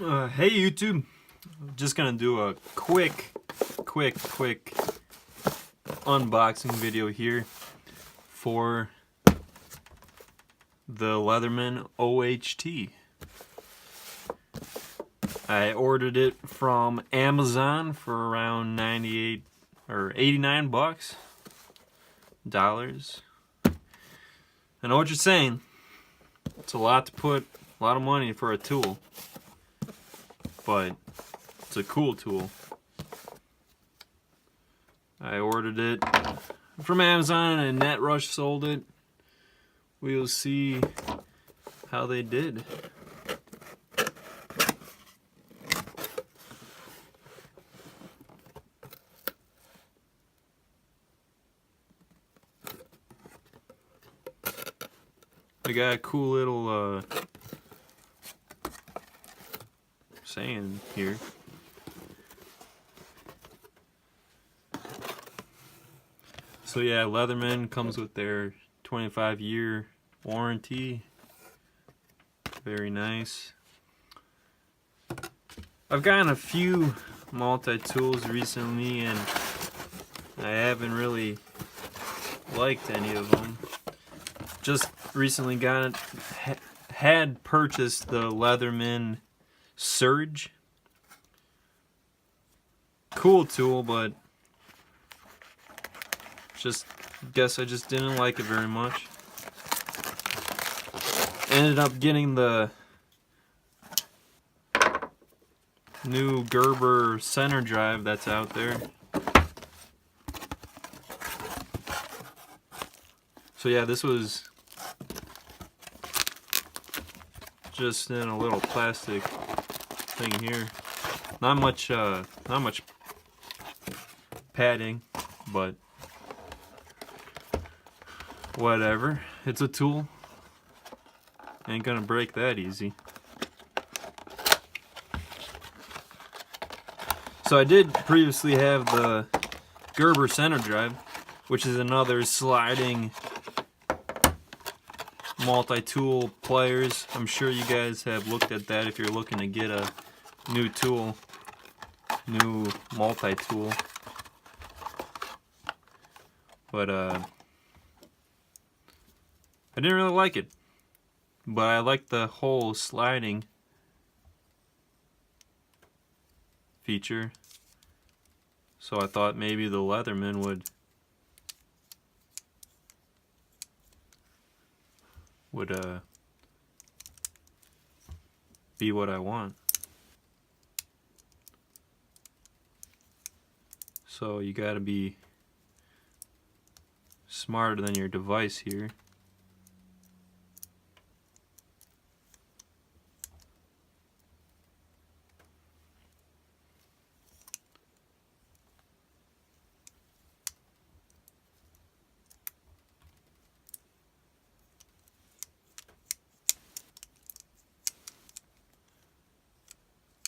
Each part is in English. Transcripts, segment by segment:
Hey YouTube, just gonna do a quick unboxing video here for the Leatherman OHT. I ordered it from Amazon for around 98 or 89 bucks. I know what you're saying. It's a lot to put, a lot of money for a tool, but it's a cool tool. I ordered it from Amazon and NetRush sold it. We will see how they did. I got a cool little saying here. So yeah, Leatherman comes with their 25-year warranty. Very nice. I've gotten a few multi-tools recently and I haven't really liked any of them. Just recently had purchased the Leatherman Surge. Cool tool, but guess I just didn't like it very much. Ended up getting the new Gerber center drive that's out there. So yeah, this was just in a little plastic thing here. Not much padding, but whatever. It's a tool. Ain't gonna break that easy. So I did previously have the Gerber center drive, which is another sliding multi-tool pliers. I'm sure you guys have looked at that if you're looking to get a new tool, new multi-tool. But I didn't really like it, but I like the whole sliding feature, so I thought maybe the Leatherman would be what I want. So you gotta be smarter than your device here.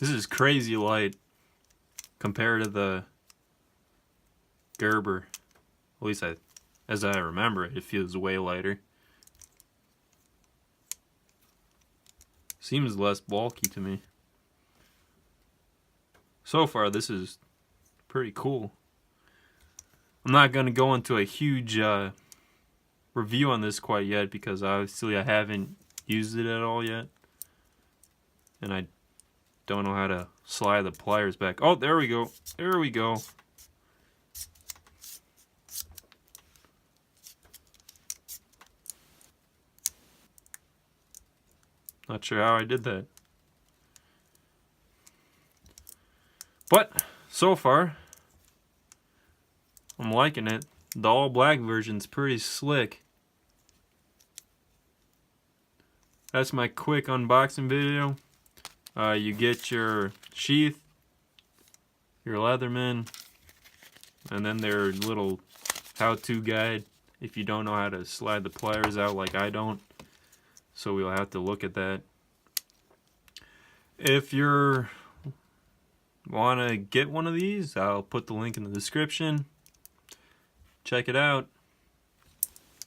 This is crazy light compared to the Gerber. At least as I remember it, it feels way lighter. Seems less bulky to me. So far, this is pretty cool. I'm not going to go into a huge review on this quite yet because obviously I haven't used it at all yet. And I don't know how to slide the pliers back. Oh, there we go. There we go. Not sure how I did that. But so far, I'm liking it. The all black version's pretty slick. That's my quick unboxing video. You get your sheath, your Leatherman, and then their little how-to guide if you don't know how to slide the pliers out like I don't. So we'll have to look at that. If you want to get one of these, I'll put the link in the description. Check it out.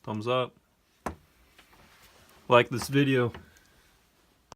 Thumbs up. Like this video.